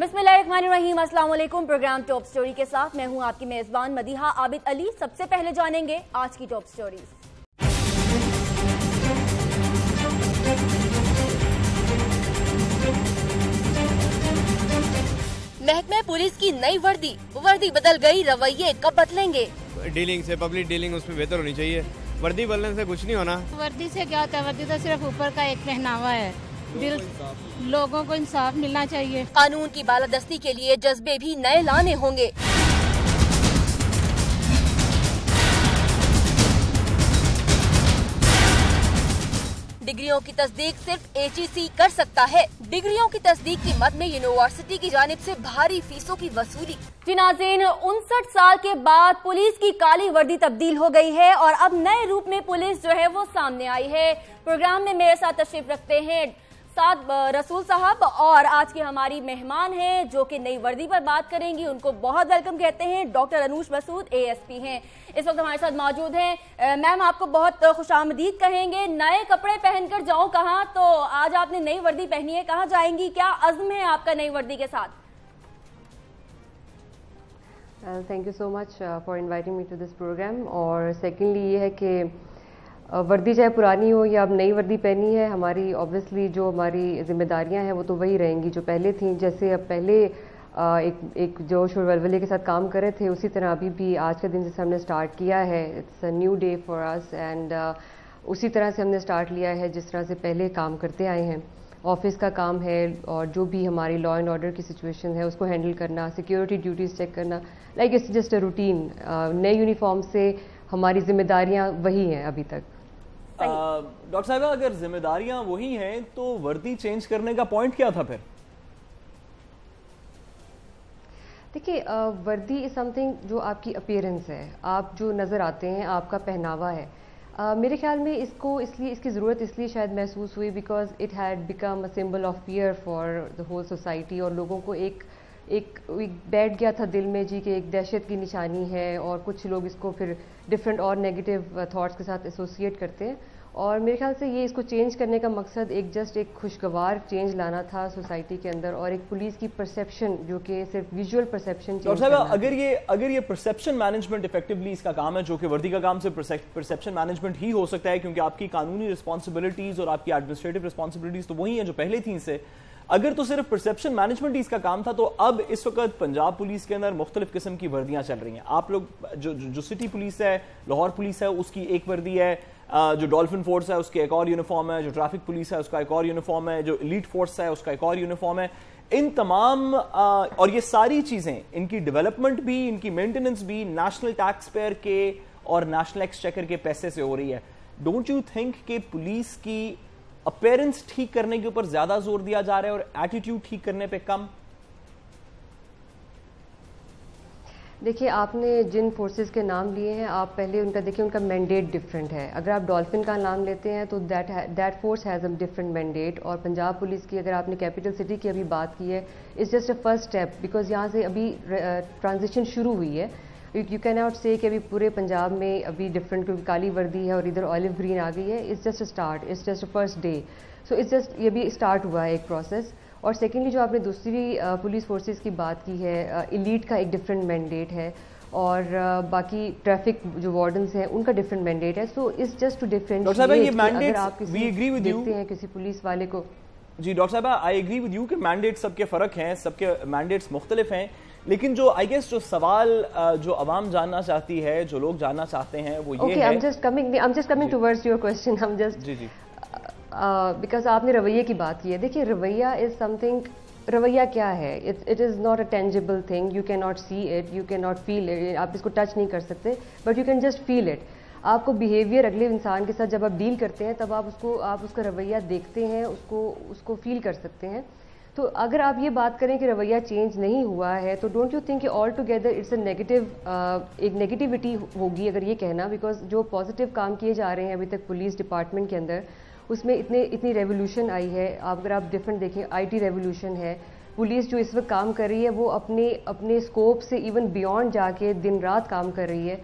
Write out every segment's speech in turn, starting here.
बिस्मिल्लाहिर्रहमानिर्रहीम, अस्सलाम वालेकुम। प्रोग्राम टॉप स्टोरी के साथ मैं हूं आपकी मेजबान मदीहा आबिद अली। सबसे पहले जानेंगे आज की टॉप स्टोरीज। महकमे पुलिस की नई वर्दी बदल गई, रवैये कब बदलेंगे? डीलिंग से पब्लिक डीलिंग उसमें बेहतर होनी चाहिए। वर्दी बदलने से कुछ नहीं होना। वर्दी से क्या होता है? वर्दी तो सिर्फ ऊपर का एक पहनावा है। लोगों को इंसाफ मिलना चाहिए। कानून की बालादस्ती के लिए जज्बे भी नए लाने होंगे। डिग्रियों की तस्दीक सिर्फ HEC कर सकता है। डिग्रियों की तस्दीक की मद में यूनिवर्सिटी की जानिब से भारी फीसों की वसूली। जी नाज़रीन, 59 साल के बाद पुलिस की काली वर्दी तब्दील हो गई है और अब नए रूप में पुलिस जो है वो सामने आई है। प्रोग्राम में मेरे साथ तशरीफ रखते हैं साद रसूल साहब और आज की हमारी मेहमान हैं जो कि नई वर्दी पर बात करेंगी। उनको बहुत वेलकम कहते हैं। डॉक्टर अनूश मसूद ASP हैं, इस वक्त हमारे साथ मौजूद हैं। मैम, आपको बहुत खुशामदीद कहेंगे। नए कपड़े पहनकर जाऊं कहाँ, तो आज आपने नई वर्दी पहनी है, कहाँ जाएंगी? क्या अज़्म है आपका नई वर्दी के साथ? Thank you so much for inviting me to this programme. और सेकेंडली ये है कि वर्दी चाहे पुरानी हो या अब नई वर्दी पहनी है, हमारी ऑब्वियसली जो हमारी जिम्मेदारियां हैं वो तो वही रहेंगी जो पहले थी। जैसे अब पहले एक जोश और वलवले के साथ काम कर रहे थे, उसी तरह अभी भी आज के दिन जैसे हमने स्टार्ट किया है, it's a new day for us. And उसी तरह से हमने स्टार्ट लिया है जिस तरह से पहले काम करते आए हैं। ऑफिस का काम है और जो भी हमारी लॉ एंड ऑर्डर की सिचुएशन है उसको हैंडल करना, सिक्योरिटी ड्यूटीज़ चेक करना, like it's just a routine. नए यूनिफॉर्म से हमारी जिम्मेदारियाँ वही हैं अभी तक। डॉक्टर साहिबा, अगर जिम्मेदारियां वही हैं तो वर्दी चेंज करने का पॉइंट क्या था फिर? देखिए, वर्दी इज समथिंग जो आपकी अपीयरेंस है, आप जो नज़र आते हैं, आपका पहनावा है। मेरे ख्याल में इसकी ज़रूरत इसलिए शायद महसूस हुई because it had become a symbol of fear for the whole society. और लोगों को एक बैठ गया था दिल में जी कि एक दहशत की निशानी है, और कुछ लोग इसको फिर डिफरेंट और नेगेटिव थॉट्स के साथ एसोसिएट करते हैं। और मेरे ख्याल से ये इसको चेंज करने का मकसद एक खुशगवार चेंज लाना था सोसाइटी के अंदर, और एक पुलिस की परसेप्शन जो कि सिर्फ विजुअल परसेप्शन चेंज करना। अगर ये परसेप्शन मैनेजमेंट इफेक्टिवली इसका काम है, जो कि वर्दी का काम सिर्फ परसेप्शन मैनेजमेंट ही हो सकता है, क्योंकि आपकी कानूनी रिस्पॉन्सिबिलिटीज और आपकी एडमिनिस्ट्रेटिव रिस्पॉन्सिबिलिटीज तो वही हैं जो पहले थी इससे। अगर तो सिर्फ परसेप्शन मैनेजमेंट ही इसका काम था, तो अब इस वक्त पंजाब पुलिस के अंदर मुख्तलिफ किस्म की वर्दियां चल रही हैं। आप लोग जो सिटी पुलिस है, लाहौर पुलिस है, उसकी एक वर्दी है, जो डॉल्फिन फोर्स है उसकी एक और यूनिफॉर्म है, जो ट्रैफिक पुलिस है उसका एक और यूनिफॉर्म है, जो एलीट फोर्स है उसका एक और यूनिफॉर्म है। इन तमाम और ये सारी चीजें, इनकी डेवलपमेंट भी, इनकी मेंटेनेंस भी नेशनल टैक्स पेयर के और नेशनल एक्सचेकर के पैसे से हो रही है। डोंट यू थिंक कि पुलिस की अपीयरेंस ठीक करने के ऊपर ज्यादा जोर दिया जा रहा है और एटीट्यूड ठीक करने पे कम? देखिए, आपने जिन फोर्सेस के नाम लिए हैं, आप पहले उनका देखिए, उनका मैंडेट डिफरेंट है। अगर आप डॉल्फिन का नाम लेते हैं तो that force has a different mandate. और पंजाब पुलिस की अगर आपने कैपिटल सिटी की अभी बात की है, it's just a first step because यहाँ से अभी ट्रांजिशन शुरू हुई है। यू कैन नॉट से कि अभी पूरे पंजाब में अभी डिफरेंट, क्योंकि काली वर्दी है और इधर ऑलिव ग्रीन आ गई है। It's just a start, it's just a first day. So it's just ये भी स्टार्ट हुआ है एक प्रोसेस। और सेकेंडली जो आपने दूसरी पुलिस फोर्सेस की बात की है, एलीट का एक डिफरेंट मैंडेट है, और बाकी ट्रैफिक जो वार्डन्स हैं उनका डिफरेंट मैंडेट है। So it's just to differentiate. अगर आप किसी देखते हैं किसी पुलिस वाले को। जी डॉक्टर साहब, आई एग्री विद यू कि मैंडेट सबके फर्क हैं, सबके मैंडेट्स मुख्तलिफ हैं, लेकिन जो आई गेस जो सवाल जो अवाम जानना चाहती है, जो लोग जानना चाहते हैं, वो ये है। I am just coming towards your question. हम जस्ट जी बिकॉज आपने रवैये की बात की है। देखिए, रवैया इज समथिंग, रवैया क्या है? It is not a tangible thing, you can not see it, you can not feel it, आप इसको टच नहीं कर सकते, but you can just feel it. आपको बिहेवियर अगले इंसान के साथ जब आप डील करते हैं तब आप उसका रवैया देखते हैं, उसको फील कर सकते हैं। तो अगर आप ये बात करें कि रवैया चेंज नहीं हुआ है, तो डोंट यू थिंक कि all together it's a negative, एक नेगेटिविटी होगी अगर ये कहना, बिकॉज जो पॉजिटिव काम किए जा रहे हैं अभी तक पुलिस डिपार्टमेंट के अंदर, उसमें इतनी रेवोल्यूशन आई है। अगर आप डिफरेंट देखें, IT रेवोल्यूशन है। पुलिस जो इस वक्त काम कर रही है वो अपने स्कोप से इवन बियॉन्ड जाके दिन रात काम कर रही है।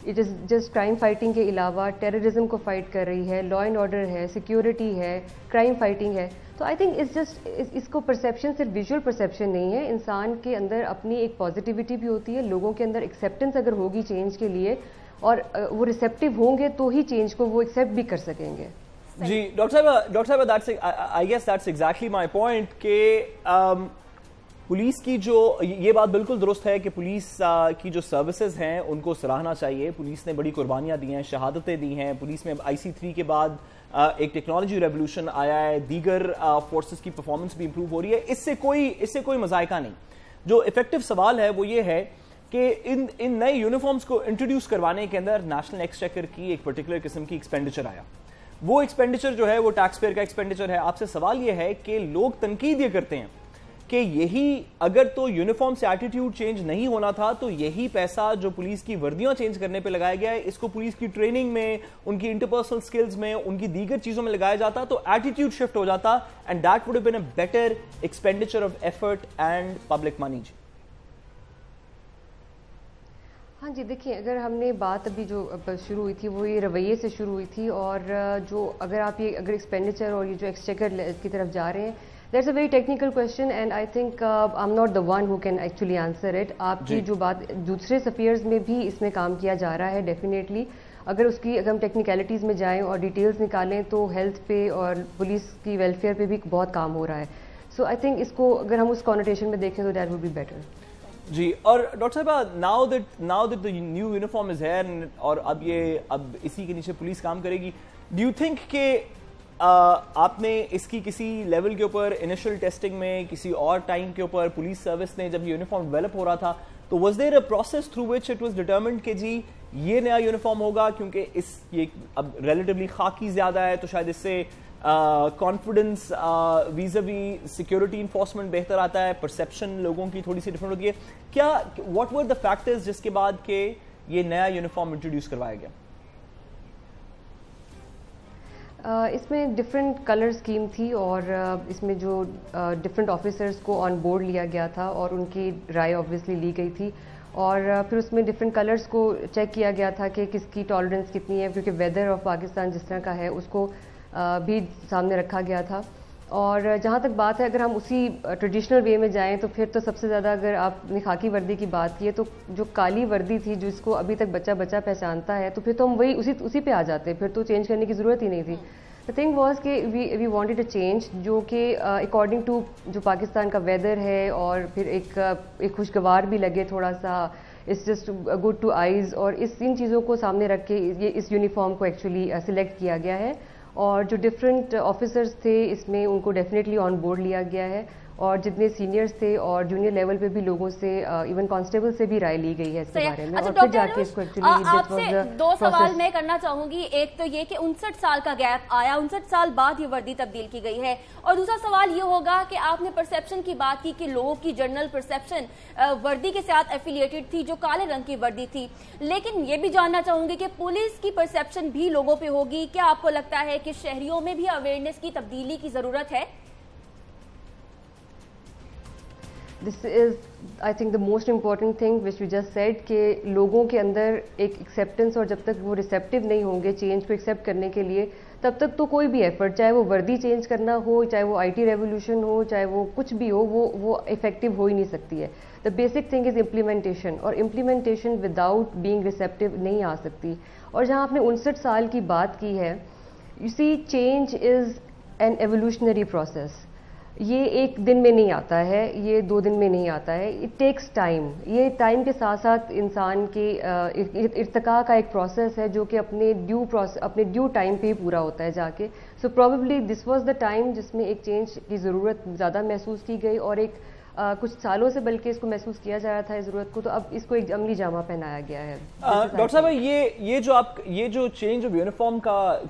It is just crime fighting کے علاوہ ٹیررزم کو فائٹ کر رہی ہے, لا اینڈ آرڈر ہے, سیکیورٹی ہے, کرائم فائٹنگ ہے. تو آئی تھنک اٹس جسٹ اس کو پرسیپشن صرف ویژول پرسیپشن نہیں ہے, انسان کے اندر اپنی ایک پازیٹیوٹی بھی ہوتی ہے, لوگوں کے اندر ایکسیپٹنس اگر ہوگی چینج کے لیے اور وہ ریسیپٹیو ہوں گے تو ہی چینج کو وہ ایکسیپٹ بھی کر سکیں گے. جی ڈاکٹر صاحب I guess that's exactly my point کہ پولیس کی جو یہ بات بالکل درست ہے کہ پولیس کی جو سروسز ہیں ان کو سراہنا چاہیے. پولیس نے بڑی قربانیاں دی ہیں, شہادتیں دی ہیں. پولیس میں IC3 کے بعد ایک ٹیکنالوجی ریولوشن آیا ہے, دیگر فورسز کی پرفارمنس بھی امپروو ہو رہی ہے. اس سے کوئی مذائقہ نہیں. جو افیکٹو سوال ہے وہ یہ ہے کہ ان نئے یونیفارمز کو انٹروڈیوس کروانے کے اندر نیشنل ایکسچیکر کی ایک پرٹیکولر قسم کی ایکسپینڈیچر آیا. وہ ایکسپینڈیچر جو ہے وہ ٹیکس پیئر کا ایکسپینڈیچر ہے. آپ سے سوال یہ ہے کہ لوگ تنقید یہ کرتے ہیں کہ یہی اگر تو یونیفارم سے ایٹیٹیوڈ چینج نہیں ہونا تھا تو یہی پیسہ جو پولیس کی وردیاں چینج کرنے پہ لگایا گیا ہے اس کو پولیس کی ٹریننگ میں, ان کی انٹرپرسنل سکلز میں, ان کی دیگر چیزوں میں لگایا جاتا تو ایٹیٹیوڈ شفٹ ہو جاتا and that would have been a better expenditure of effort and public money. ہاں جی دیکھیں, اگر ہم نے بات ابھی جو شروع ہوئی تھی وہ یہ رویے سے شروع ہوئی تھی, اور جو اگر ایکسپینڈیچر اور یہ جو ایکسچیکر کی طرف جا رہے ہیں, that's a very technical question and I think I am not the one who can actually answer it. آپ کی جو بات دوسرے سفیئرز میں بھی اس میں کام کیا جا رہا ہے ڈیفینیٹلی. اگر ہم ٹیکنیکلٹیز میں جائیں اور ڈیٹیلز نکالیں تو ہیلتھ پہ اور پولیس کی ویلفیئر پہ بھی بہت کام ہو رہا ہے. سو آئی تھنک اس کو اگر ہم اس کانوٹیشن میں دیکھیں تو دیٹ وڈ بی بیٹر. جی, اور ڈاکٹر صاحبہ now that the new uniform is here اور اب اسی کے نیچے پولیس کام کرے گی, ڈو یو تھنک کہ آپ نے اس کی کسی لیول کے اوپر انیشل ٹیسٹنگ میں کسی اور ٹائم کے اوپر پولیس سروس نے جب یونیفارم ڈیولپ ہو رہا تھا تو was there a process through which it was determined کہ جی یہ نیا یونیفارم ہوگا کیونکہ یہ اب ریلیٹیولی خاکی زیادہ ہے تو شاید اس سے کانفیڈنس ویزاوی سیکیورٹی انفورسمنٹ بہتر آتا ہے, پرسیپشن لوگوں کی تھوڑی سی ڈفرنٹ ہوتی ہے. کیا واٹ ور دا فیکٹرز جس کے بعد کہ یہ نیا یونیفارم انٹروڈیوس کروایا گیا؟ اس میں ڈفرینٹ کلر اسکیم تھی اور اس میں جو ڈفرینٹ آفیسرس کو آن بورڈ لیا گیا تھا اور ان کی رائے آبویسلی لی گئی تھی, اور پھر اس میں ڈفرینٹ کلرز کو چیک کیا گیا تھا کہ کس کی ٹالرنس کتنی ہے, کیونکہ ویدر آف پاکستان جس طرح کا ہے اس کو بھی سامنے رکھا گیا تھا. اور جہاں تک بات ہے اگر ہم اسی ٹریڈیشنل وے میں جائیں تو پھر تو سب سے زیادہ اگر آپ نے خاکی وردی کی بات کی ہے تو جو کالی وردی تھی جس کو ابھی تک بچہ پہچانتا ہے تو پھر تو ہم وہی اسی پہ آ جاتے, پھر تو چینج کرنے کی ضرورت ہی نہیں تھی. The thing was کہ وی وانٹیڈ اے چینج جو کہ اکارڈنگ ٹو جو پاکستان کا ویدر ہے اور پھر ایک خوشگوار بھی لگے تھوڑا سا, it's just good to eyes, اور ان چیزوں کو سامنے رکھ کے یہ اس یونیفارم کو ایکچولی سلیکٹ کیا گیا ہے. اور جو ڈفرینٹ آفیسرز تھے اس میں ان کو ڈیفینیٹلی آن بورڈ لیا گیا ہے, اور جتنے سینئرز تھے اور جونیئر لیول پہ بھی لوگوں سے ایون کانسٹیبل سے بھی رائے لی گئی ہے اس کے بارے میں. اور پھر جا کے اس کو آپ سے دو سوال میں کرنا چاہوں گی. ایک تو یہ کہ 59 سال کا گیپ آیا, 59 سال بعد یہ وردی تبدیل کی گئی ہے, اور دوسرا سوال یہ ہوگا کہ آپ نے پرسیپشن کی بات کی کہ لوگوں کی جنرل پرسیپشن وردی کے ساتھ ایفیلیٹڈ تھی جو کالے رنگ کی وردی تھی, لیکن یہ بھی جاننا چاہوں گی کہ پولیس کی پرسیپشن بھی لوگوں پہ ہوگی. کیا آپ کو لگتا ہے کہ شہریوں میں بھی اویئرنیس کی تبدیلی کی ضرورت ہے؟ This is, I think, the most important thing which we just said کہ لوگوں کے اندر ایک ایکسیپٹنس, اور جب تک وہ ریسیپٹیو نہیں ہوں گے چینج کو ایکسیپٹ کرنے کے لیے تب تک تو کوئی بھی ایفرٹ, چاہے وہ وردی چینج کرنا ہو, چاہے وہ IT ریولیوشن ہو, چاہے وہ کچھ بھی ہو, وہ افیکٹو ہو ہی نہیں سکتی ہے. The basic thing is implementation, اور امپلیمنٹیشن وداؤٹ بینگ ریسیپٹیو نہیں آ سکتی. اور جہاں آپ نے 59 سال کی بات کی ہے, you see change is an evolutionary process. یہ ایک دن میں نہیں آتا ہے, یہ 2 دن میں نہیں آتا ہے, اٹ ٹیکس ٹائم. یہ ٹائم کے ساتھ ساتھ انسان کے ارتقاء کا ایک پروسیس ہے جو کہ اپنے ڈیو ٹائم پہ ہی پورا ہوتا ہے جا کے. So probably this was the time جس میں ایک چینج کی ضرورت زیادہ محسوس کی گئی, اور ایک کچھ سالوں سے بلکہ اس کو محسوس کیا جا رہا تھا اس ضرورت کو, تو اب اس کو ایک عملی جامہ پہنایا گیا ہے. ڈاکٹر صاحب یہ جو چینج آف یونیفارم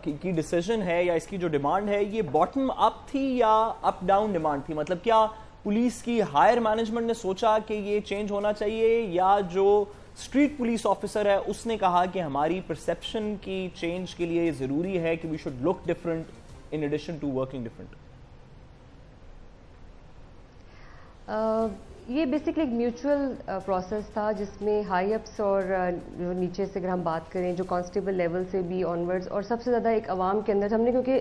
کی ڈیسیژن ہے یا اس کی جو ڈیمانڈ ہے, یہ باٹم اپ تھی یا اپ ڈاؤن ڈیمانڈ تھی؟ مطلب کیا پولیس کی ہائر مینجمنٹ نے سوچا کہ یہ چینج ہونا چاہیے, یا جو اسٹریٹ پولیس آفیسر ہے اس نے کہا کہ ہماری پرسیپشن کی چینج کے لیے ضروری ہے کہ we should look different in addition to working different? ये बेसिकली एक म्यूचुअल प्रोसेस था जिसमें हाई अप्स और जो नीचे से अगर हम बात करें जो कांस्टेबल लेवल से भी ऑनवर्ड्स और सबसे ज़्यादा एक आवाम के अंदर हमने, क्योंकि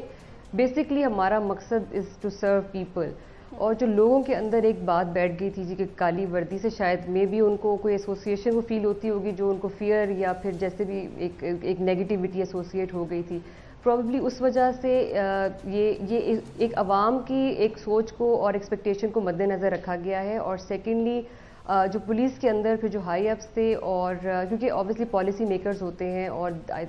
बेसिकली हमारा मकसद इज़ टू सर्व पीपल, और जो लोगों के अंदर एक बात बैठ गई थी जी कि काली वर्दी से शायद मे भी उनको कोई एसोसिएशन वो फील होती होगी, जो उनको फियर या फिर जैसे भी एक नेगेटिविटी एसोसिएट हो गई थी। प्रॉबेबली उस वजह से ये एक आवाम की एक सोच को और एक्सपेक्टेशन को मद्देनज़र रखा गया है। और सेकेंडली जो पुलिस के अंदर फिर जो हाई अप्स थे, और क्योंकि ऑब्वियसली पॉलिसी मेकर्स होते हैं और आई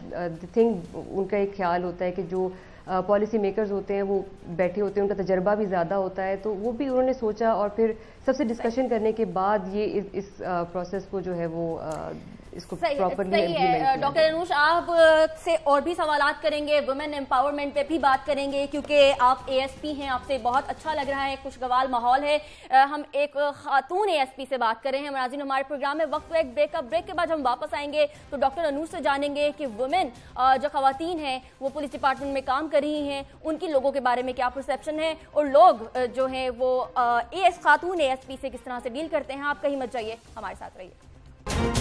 थिंक उनका एक ख्याल होता है कि जो पॉलिसी मेकर्स होते हैं वो बैठे होते हैं, उनका तजर्बा भी ज़्यादा होता है, तो वो भी उन्होंने सोचा और फिर सबसे डिस्कशन करने के बाद ये इस प्रोसेस को जो है वो इसको प्रॉपर्ली इम्प्लीमेंट किया। डॉक्टर अनूश, आप से और भी सवालात करेंगे, वुमेन एम्पावरमेंट पे भी बात करेंगे, क्योंकि आप एएसपी हैं, आपसे बहुत अच्छा लग रहा है, खुशगवार माहौल है। हम एक खातून एएसपी से बात कर रहे हैं नाज़रीन हमारे प्रोग्राम में। वक्त एक ब्रेक के बाद हम वापस आएंगे तो डॉक्टर अनूश से जानेंगे कि वुमेन जो खवातीन हैं वो पुलिस डिपार्टमेंट में काम कर रही हैं, उनकी लोगों के बारे में क्या परसेप्शन है, और लोग जो हैं वो खातून एएसपी से किस तरह से डील करते हैं। आप कहीं मत जाइए, हमारे साथ रहिए।